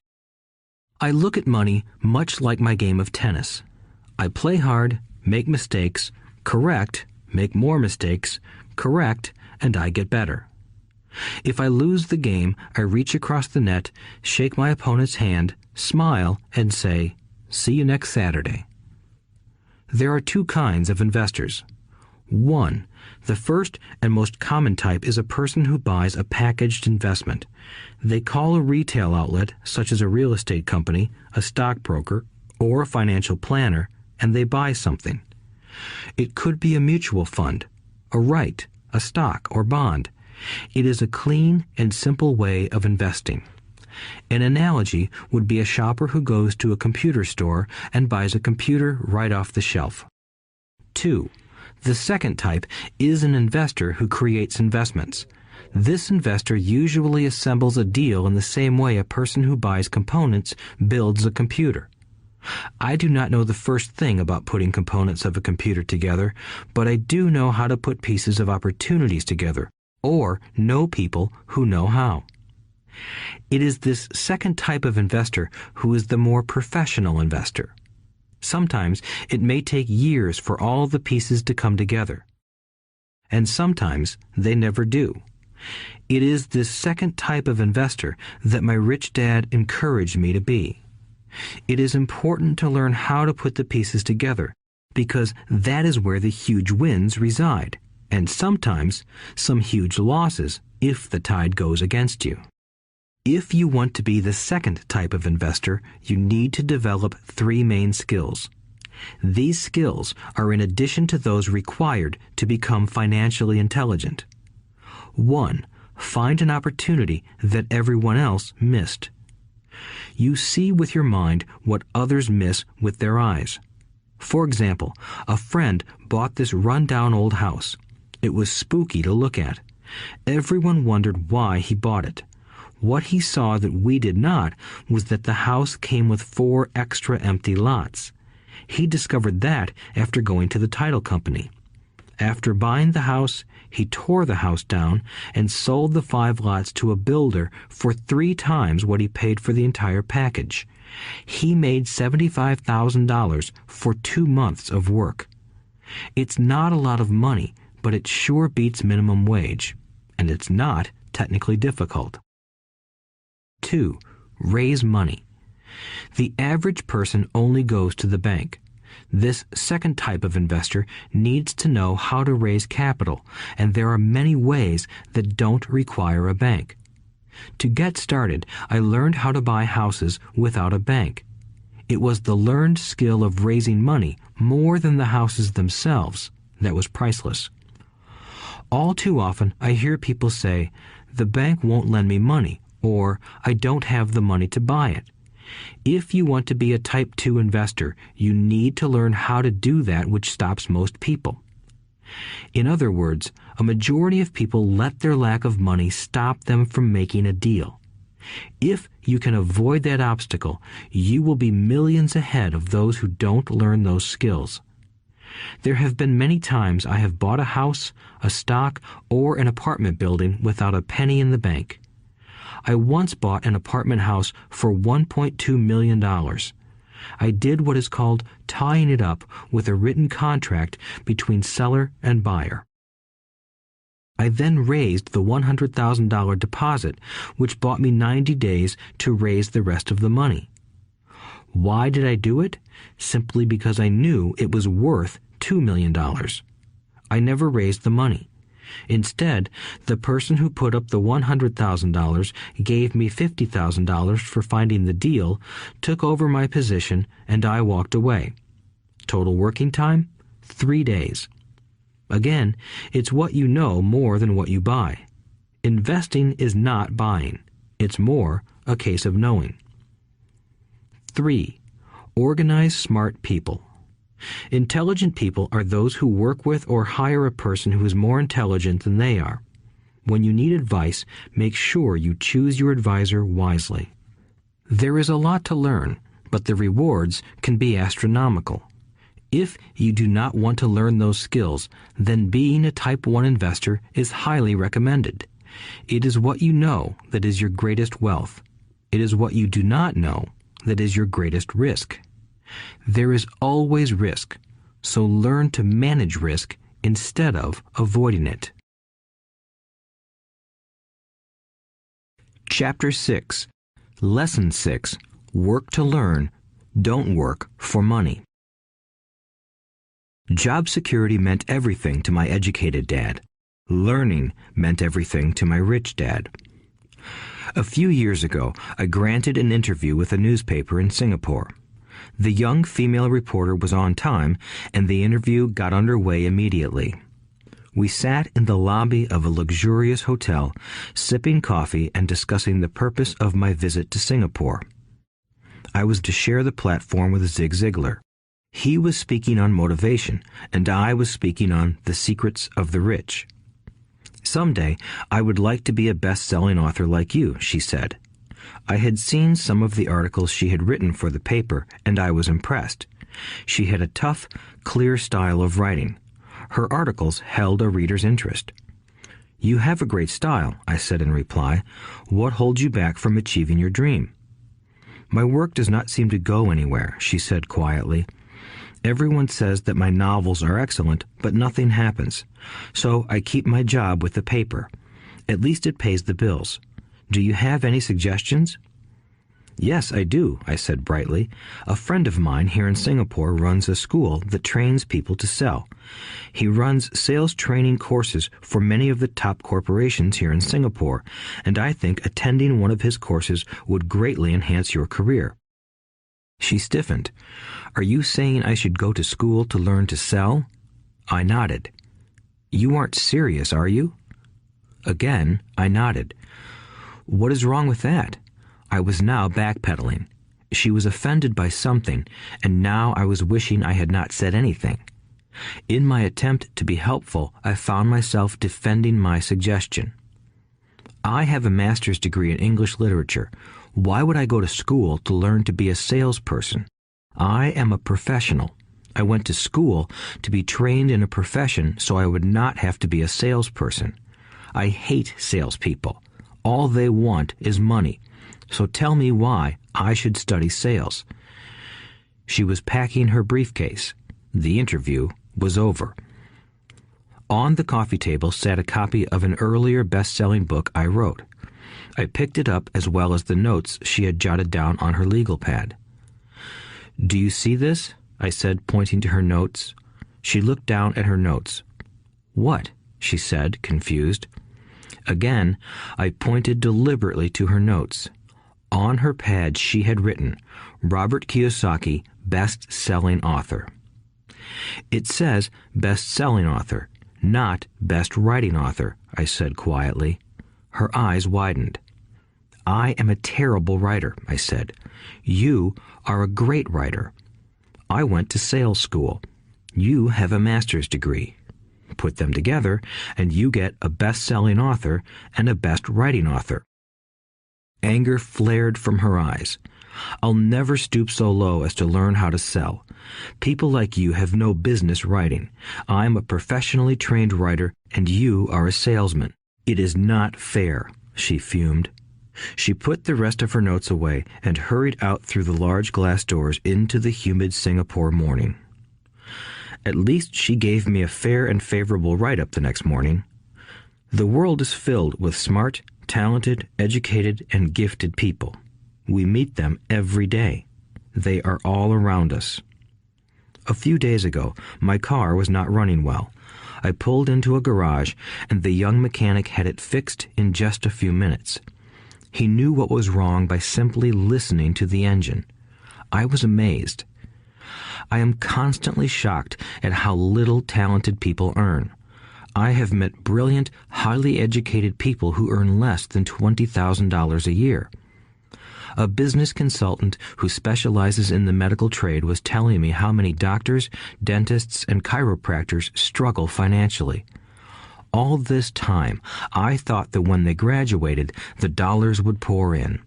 I look at money much like my game of tennis. I play hard, make mistakes, correct, make more mistakes, correct, and I get better. If I lose the game, I reach across the net, shake my opponent's hand, smile, and say, "See you next Saturday." There are two kinds of investors. One, the first and most common type is a person who buys a packaged investment. They call a retail outlet, such as a real estate company, a stockbroker, or a financial planner, and they buy something. It could be a mutual fund, a right, a stock, or bond. It is a clean and simple way of investing. An analogy would be a shopper who goes to a computer store and buys a computer right off the shelf. 2. The second type is an investor who creates investments. This investor usually assembles a deal in the same way a person who buys components builds a computer. I do not know the first thing about putting components of a computer together, but I do know how to put pieces of opportunities together, or know people who know how. It is this second type of investor who is the more professional investor. Sometimes it may take years for all the pieces to come together, and sometimes they never do. It is this second type of investor that my rich dad encouraged me to be. It is important to learn how to put the pieces together, because that is where the huge wins reside, and sometimes some huge losses if the tide goes against you. If you want to be the second type of investor, you need to develop 3 main skills. These skills are in addition to those required to become financially intelligent. 1. Find an opportunity that everyone else missed. You see with your mind what others miss with their eyes. For example, a friend bought this run-down old house. It was spooky to look at. Everyone wondered why he bought it. What he saw that we did not was that the house came with 4 extra empty lots. He discovered that after going to the title company. After buying the house, he tore the house down and sold the 5 lots to a builder for 3 times what he paid for the entire package. He made $75,000 for 2 months of work. It's not a lot of money, but it sure beats minimum wage, and it's not technically difficult. 2. Raise money. The average person only goes to the bank. This second type of investor needs to know how to raise capital, and there are many ways that don't require a bank. To get started, I learned how to buy houses without a bank. It was the learned skill of raising money more than the houses themselves that was priceless. All too often, I hear people say, "The bank won't lend me money," or "I don't have the money to buy it." If you want to be a Type 2 investor, you need to learn how to do that which stops most people. In other words, a majority of people let their lack of money stop them from making a deal. If you can avoid that obstacle, you will be millions ahead of those who don't learn those skills. There have been many times I have bought a house, a stock, or an apartment building without a penny in the bank. I once bought an apartment house for $1.2 million. I did what is called tying it up with a written contract between seller and buyer. I then raised the $100,000 deposit, which bought me 90 days to raise the rest of the money. Why did I do it? Simply because I knew it was worth $2 million. I never raised the money. Instead, the person who put up the $100,000 gave me $50,000 for finding the deal, took over my position, and I walked away. Total working time? 3 days. Again, it's what you know more than what you buy. Investing is not buying. It's more a case of knowing. 3. Organize smart people. Intelligent people are those who work with or hire a person who is more intelligent than they are. When you need advice, make sure you choose your advisor wisely. There is a lot to learn, but the rewards can be astronomical. If you do not want to learn those skills, then being a Type 1 investor is highly recommended. It is what you know that is your greatest wealth. It is what you do not know that is your greatest risk. There is always risk, so learn to manage risk instead of avoiding it. Chapter 6. Lesson 6. Work to learn, don't work for money. Job security meant everything to my educated dad. Learning meant everything to my rich dad. A few years ago, I granted an interview with a newspaper in Singapore. The young female reporter was on time, and the interview got underway immediately. We sat in the lobby of a luxurious hotel, sipping coffee and discussing the purpose of my visit to Singapore. I was to share the platform with Zig Ziglar. He was speaking on motivation, and I was speaking on the secrets of the rich. Someday, I would like to be a best-selling author like you, she said. I had seen some of the articles she had written for the paper, and I was impressed. She had a tough, clear style of writing. Her articles held a reader's interest. You have a great style, I said in reply. What holds you back from achieving your dream? My work does not seem to go anywhere, she said quietly. Everyone says that my novels are excellent, but nothing happens. So I keep my job with the paper. At least it pays the bills. Do you have any suggestions? Yes, I do, I said brightly. A friend of mine here in Singapore runs a school that trains people to sell. He runs sales training courses for many of the top corporations here in Singapore, and I think attending one of his courses would greatly enhance your career. She stiffened. Are you saying I should go to school to learn to sell? I nodded. You aren't serious, are you? Again, I nodded. What is wrong with that? I was now backpedaling. She was offended by something, and now I was wishing I had not said anything. In my attempt to be helpful, I found myself defending my suggestion. I have a master's degree in English literature. Why would I go to school to learn to be a salesperson? I am a professional. I went to school to be trained in a profession so I would not have to be a salesperson. I hate salespeople. All they want is money. So tell me why I should study sales. She was packing her briefcase. The interview was over. On the coffee table sat a copy of an earlier best-selling book I wrote. I picked it up as well as the notes she had jotted down on her legal pad. Do you see this? I said, pointing to her notes. She looked down at her notes. What? She said, confused. Again, I pointed deliberately to her notes. On her pad she had written, Robert Kiyosaki, best-selling author. It says best-selling author, not best-writing author, I said quietly. Her eyes widened. I am a terrible writer, I said. You are a great writer. I went to sales school. You have a master's degree. Put them together, and you get a best-selling author and a best-writing author. Anger flared from her eyes. I'll never stoop so low as to learn how to sell. People like you have no business writing. I'm a professionally trained writer, and you are a salesman. It is not fair, she fumed. She put the rest of her notes away and hurried out through the large glass doors into the humid Singapore morning. At least she gave me a fair and favorable write-up the next morning. The world is filled with smart, talented, educated, and gifted people. We meet them every day. They are all around us. A few days ago, my car was not running well. I pulled into a garage, and the young mechanic had it fixed in just a few minutes. He knew what was wrong by simply listening to the engine. I was amazed. I am constantly shocked at how little talented people earn. I have met brilliant, highly educated people who earn less than $20,000 a year. A business consultant who specializes in the medical trade was telling me how many doctors, dentists, and chiropractors struggle financially. All this time, I thought that when they graduated, the dollars would pour in.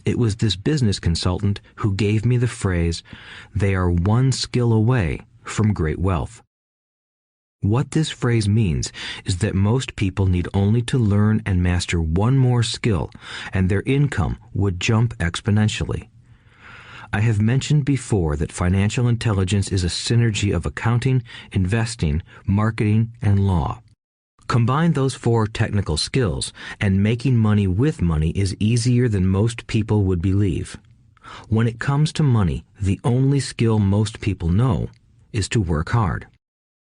It was this business consultant who gave me the phrase, "They are one skill away from great wealth." What this phrase means is that most people need only to learn and master one more skill, and their income would jump exponentially. I have mentioned before that financial intelligence is a synergy of accounting, investing, marketing, and law. Combine those 4 technical skills, and making money with money is easier than most people would believe. When it comes to money, the only skill most people know is to work hard.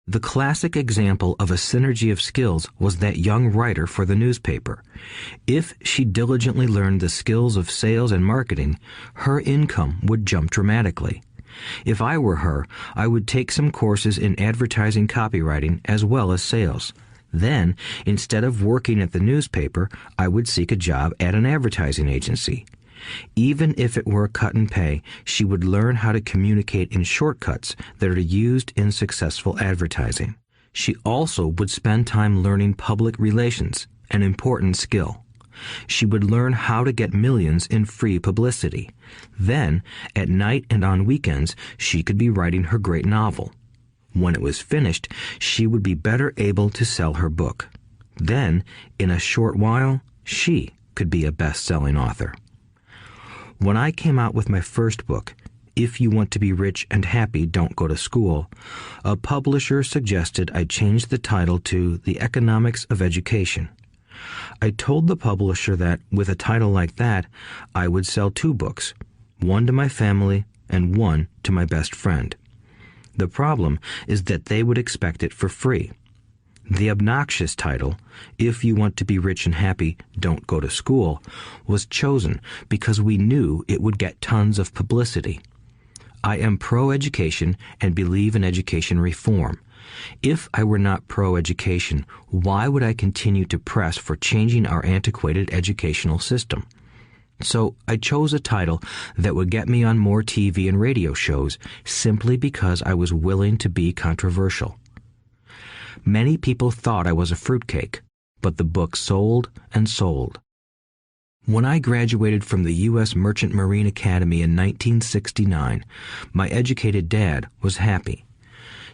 The classic example of a synergy of skills was that young writer for the newspaper. If she diligently learned the skills of sales and marketing, her income would jump dramatically. If I were her, I would take some courses in advertising copywriting as well as sales. Then, instead of working at the newspaper, I would seek a job at an advertising agency. Even if it were a cut in pay, she would learn how to communicate in shortcuts that are used in successful advertising. She also would spend time learning public relations, an important skill. She would learn how to get millions in free publicity. Then, at night and on weekends, she could be writing her great novel. When it was finished, she would be better able to sell her book. Then, in a short while, she could be a best-selling author. When I came out with my first book, If You Want to Be Rich and Happy, Don't Go to School, a publisher suggested I change the title to The Economics of Education. I told the publisher that, with a title like that, I would sell 2 books, one to my family and one to my best friend. The problem is that they would expect it for free. The obnoxious title, If You Want to Be Rich and Happy, Don't Go to School, was chosen because we knew it would get tons of publicity. I am pro-education and believe in education reform. If I were not pro-education, why would I continue to press for changing our antiquated educational system? So I chose a title that would get me on more TV and radio shows simply because I was willing to be controversial. Many people thought I was a fruitcake, but the book sold and sold. When I graduated from the U.S. Merchant Marine Academy in 1969, my educated dad was happy.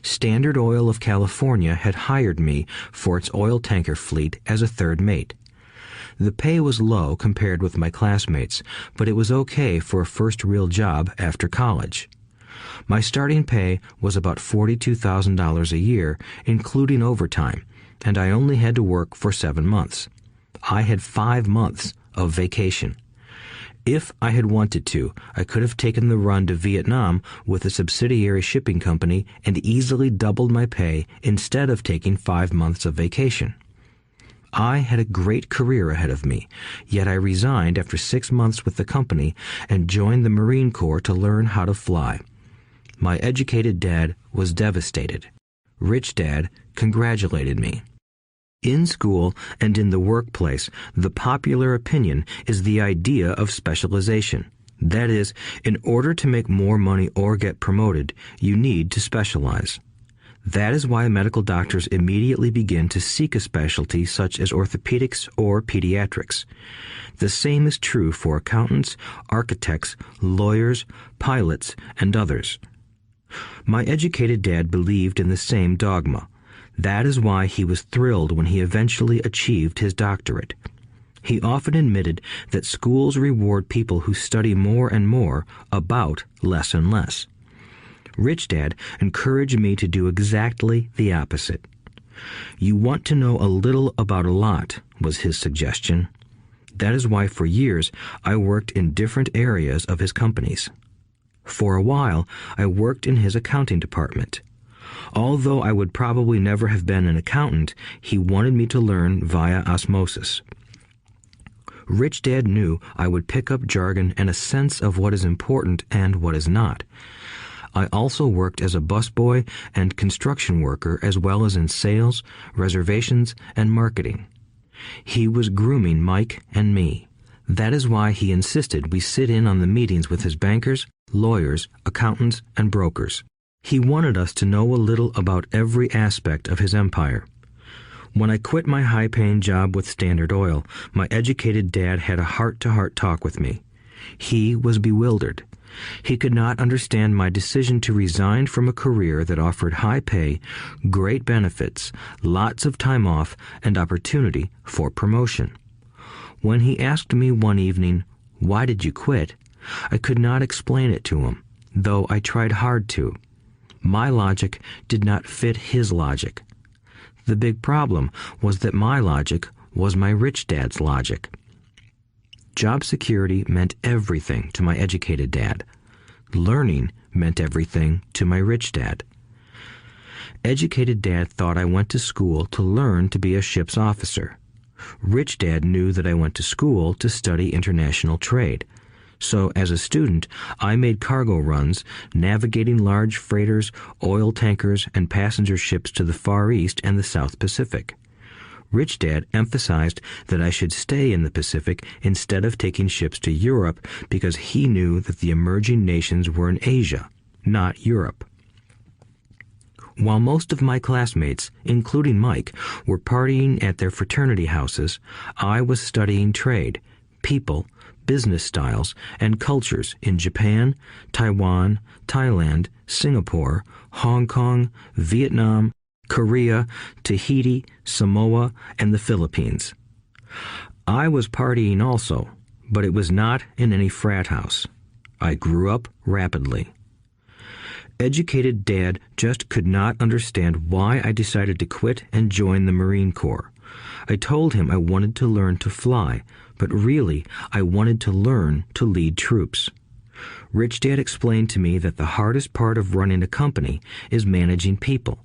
Standard Oil of California had hired me for its oil tanker fleet as a third mate. The pay was low compared with my classmates, but it was okay for a first real job after college. My starting pay was about $42,000 a year, including overtime, and I only had to work for 7 months. I had 5 months of vacation. If I had wanted to, I could have taken the run to Vietnam with a subsidiary shipping company and easily doubled my pay instead of taking 5 months of vacation. I had a great career ahead of me, yet I resigned after 6 months with the company and joined the Marine Corps to learn how to fly. My educated dad was devastated. Rich Dad congratulated me. In school and in the workplace, the popular opinion is the idea of specialization. That is, in order to make more money or get promoted, you need to specialize. That is why medical doctors immediately begin to seek a specialty such as orthopedics or pediatrics. The same is true for accountants, architects, lawyers, pilots, and others. My educated dad believed in the same dogma. That is why he was thrilled when he eventually achieved his doctorate. He often admitted that schools reward people who study more and more about less and less. Rich Dad encouraged me to do exactly the opposite. You want to know a little about a lot, was his suggestion. That is why for years I worked in different areas of his companies. For a while, I worked in his accounting department. Although I would probably never have been an accountant, he wanted me to learn via osmosis. Rich Dad knew I would pick up jargon and a sense of what is important and what is not. I also worked as a busboy and construction worker as well as in sales, reservations, and marketing. He was grooming Mike and me. That is why he insisted we sit in on the meetings with his bankers, lawyers, accountants, and brokers. He wanted us to know a little about every aspect of his empire. When I quit my high-paying job with Standard Oil, my educated dad had a heart-to-heart talk with me. He was bewildered. He could not understand my decision to resign from a career that offered high pay, great benefits, lots of time off, and opportunity for promotion. When he asked me one evening, "Why did you quit?" I could not explain it to him, though I tried hard to. My logic did not fit his logic. The big problem was that my logic was my rich dad's logic. Job security meant everything to my educated dad. Learning meant everything to my rich dad. Educated dad thought I went to school to learn to be a ship's officer. Rich dad knew that I went to school to study international trade. So as a student, I made cargo runs, navigating large freighters, oil tankers, and passenger ships to the Far East and the South Pacific. Rich Dad emphasized that I should stay in the Pacific instead of taking ships to Europe because he knew that the emerging nations were in Asia, not Europe. While most of my classmates, including Mike, were partying at their fraternity houses, I was studying trade, people, business styles, and cultures in Japan, Taiwan, Thailand, Singapore, Hong Kong, Vietnam, Korea, Tahiti, Samoa, and the Philippines. I was partying also, but it was not in any frat house. I grew up rapidly. Educated Dad just could not understand why I decided to quit and join the Marine Corps. I told him I wanted to learn to fly, but really I wanted to learn to lead troops. Rich Dad explained to me that the hardest part of running a company is managing people.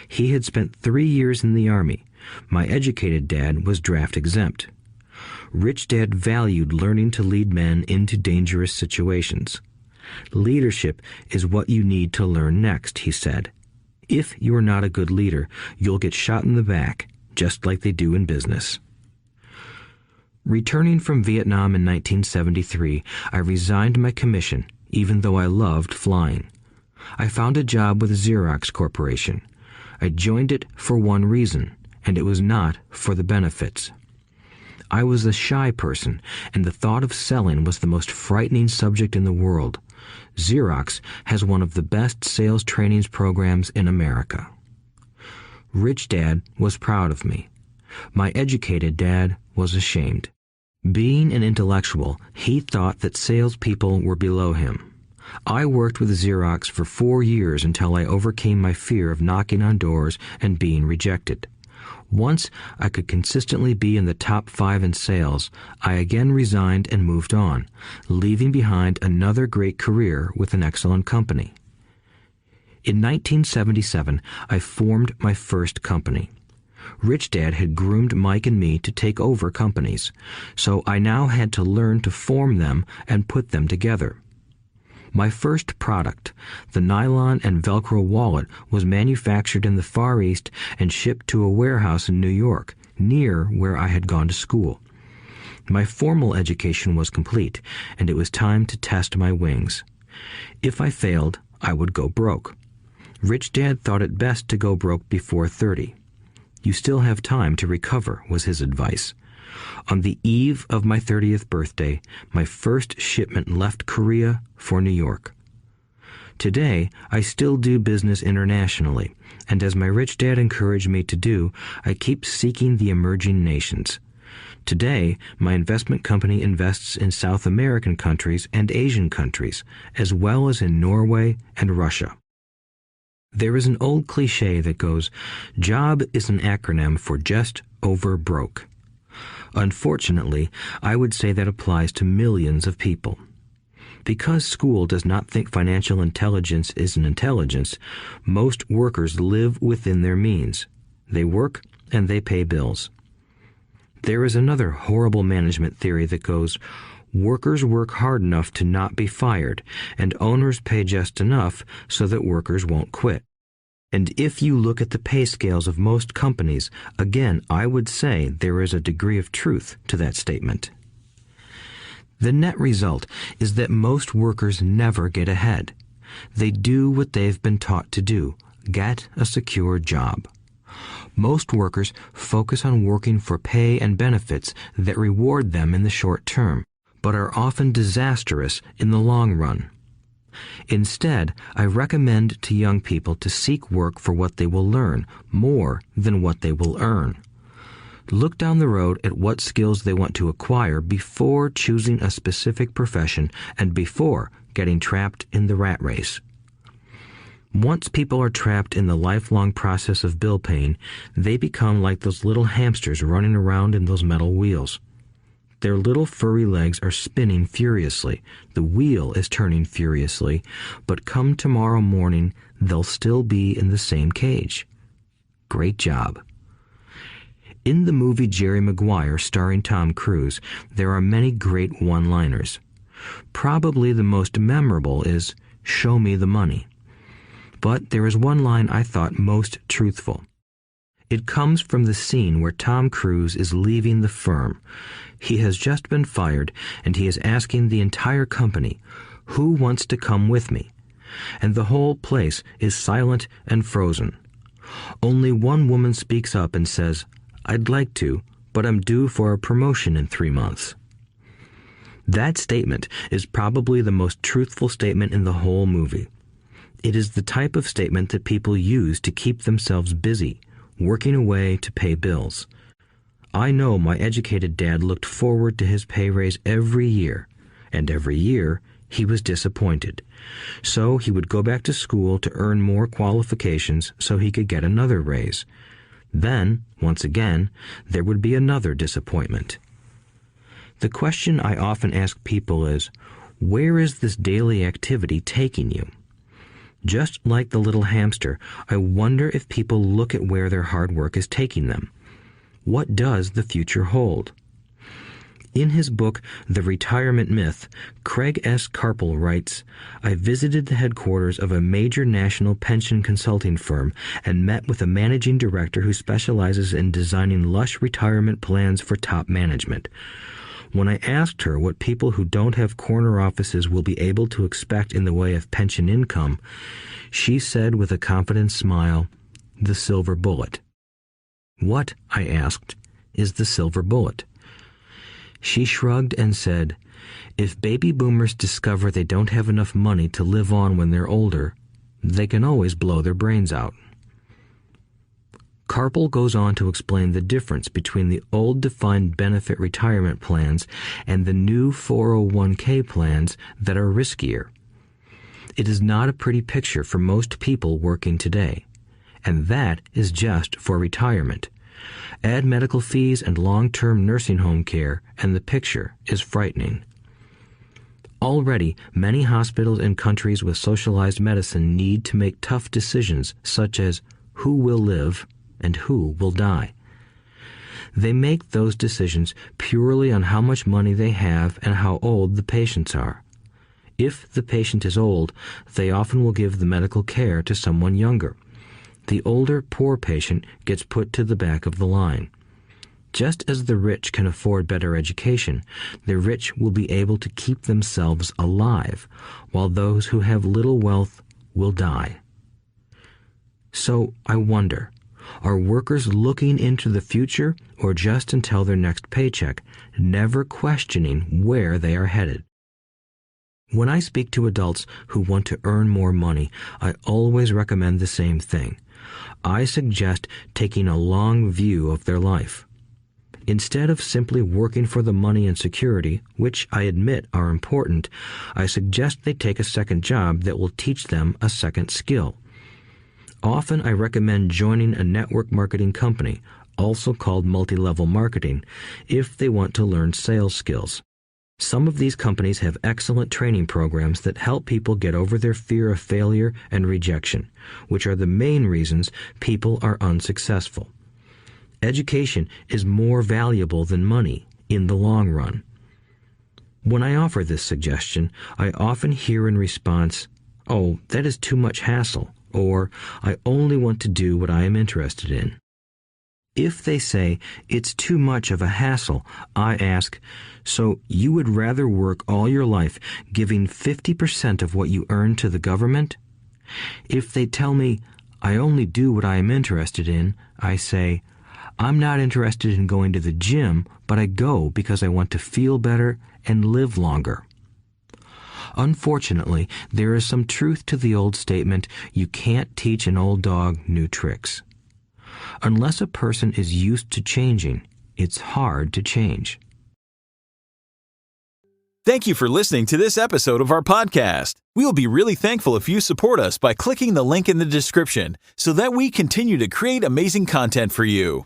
He had spent 3 years in the Army. My educated dad was draft exempt. Rich Dad valued learning to lead men into dangerous situations. Leadership is what you need to learn next, he said. If you are not a good leader, you'll get shot in the back, just like they do in business. Returning from Vietnam in 1973, I resigned my commission, even though I loved flying. I found a job with Xerox Corporation. I joined it for one reason, and it was not for the benefits. I was a shy person, and the thought of selling was the most frightening subject in the world. Xerox has one of the best sales trainings programs in America. Rich Dad was proud of me. My educated dad was ashamed. Being an intellectual, he thought that salespeople were below him. I worked with Xerox for 4 years until I overcame my fear of knocking on doors and being rejected. Once I could consistently be in the top 5 in sales, I again resigned and moved on, leaving behind another great career with an excellent company. In 1977, I formed my first company. Rich Dad had groomed Mike and me to take over companies, so I now had to learn to form them and put them together. My first product, the nylon and Velcro wallet, was manufactured in the Far East and shipped to a warehouse in New York, near where I had gone to school. My formal education was complete, and it was time to test my wings. If I failed, I would go broke. Rich Dad thought it best to go broke before 30. You still have time to recover, was his advice. On the eve of my 30th birthday, my first shipment left Korea for New York. Today, I still do business internationally, and as my rich dad encouraged me to do, I keep seeking the emerging nations. Today, my investment company invests in South American countries and Asian countries, as well as in Norway and Russia. There is an old cliche that goes, "Job is an acronym for just over broke." Unfortunately, I would say that applies to millions of people. Because school does not think financial intelligence is an intelligence, most workers live within their means. They work and they pay bills. There is another horrible management theory that goes, workers work hard enough to not be fired, and owners pay just enough so that workers won't quit. And if you look at the pay scales of most companies, again, I would say there is a degree of truth to that statement. The net result is that most workers never get ahead. They do what they've been taught to do, get a secure job. Most workers focus on working for pay and benefits that reward them in the short term, but are often disastrous in the long run. Instead, I recommend to young people to seek work for what they will learn more than what they will earn. Look down the road at what skills they want to acquire before choosing a specific profession and before getting trapped in the rat race. Once people are trapped in the lifelong process of bill paying, they become like those little hamsters running around in those metal wheels. Their little furry legs are spinning furiously, the wheel is turning furiously, but come tomorrow morning, they'll still be in the same cage. Great job. In the movie Jerry Maguire, starring Tom Cruise, there are many great one-liners. Probably the most memorable is, "Show me the money." But there is one line I thought most truthful. It comes from the scene where Tom Cruise is leaving the firm. He has just been fired, and he is asking the entire company, "Who wants to come with me?" And the whole place is silent and frozen. Only one woman speaks up and says, "I'd like to, but I'm due for a promotion in 3 months." That statement is probably the most truthful statement in the whole movie. It is the type of statement that people use to keep themselves busy, working away to pay bills. I know my educated dad looked forward to his pay raise every year, and every year he was disappointed. So he would go back to school to earn more qualifications so he could get another raise. Then, once again, there would be another disappointment. The question I often ask people is, where is this daily activity taking you? Just like the little hamster, I wonder if people look at where their hard work is taking them. What does the future hold? In his book, The Retirement Myth, Craig S. Carpel writes, "I visited the headquarters of a major national pension consulting firm and met with a managing director who specializes in designing lush retirement plans for top management. When I asked her what people who don't have corner offices will be able to expect in the way of pension income, she said with a confident smile, 'The silver bullet.'" "What," I asked, "is the silver bullet?" She shrugged and said, "If baby boomers discover they don't have enough money to live on when they're older, they can always blow their brains out." Carpel goes on to explain the difference between the old defined benefit retirement plans and the new 401k plans that are riskier. It is not a pretty picture for most people working today, and that is just for retirement. Add medical fees and long-term nursing home care, and the picture is frightening. Already, many hospitals in countries with socialized medicine need to make tough decisions such as who will live and who will die. They make those decisions purely on how much money they have and how old the patients are. If the patient is old, they often will give the medical care to someone younger. The older, poor patient gets put to the back of the line. Just as the rich can afford better education, the rich will be able to keep themselves alive, while those who have little wealth will die. So I wonder, are workers looking into the future or just until their next paycheck, never questioning where they are headed? When I speak to adults who want to earn more money, I always recommend the same thing. I suggest taking a long view of their life. Instead of simply working for the money and security, which I admit are important, I suggest they take a second job that will teach them a second skill. Often I recommend joining a network marketing company, also called multi-level marketing, if they want to learn sales skills. Some of these companies have excellent training programs that help people get over their fear of failure and rejection, which are the main reasons people are unsuccessful. Education is more valuable than money in the long run. When I offer this suggestion, I often hear in response, "Oh, that is too much hassle," or "I only want to do what I am interested in." If they say it's too much of a hassle, I ask, "So you would rather work all your life giving 50% of what you earn to the government?" If they tell me, "I only do what I am interested in," I say, "I'm not interested in going to the gym, but I go because I want to feel better and live longer." Unfortunately, there is some truth to the old statement, "You can't teach an old dog new tricks." Unless a person is used to changing, it's hard to change.
Thank you for listening to this episode of our podcast. We will be really thankful if you support us by clicking the link in the description so that we continue to create amazing content for you.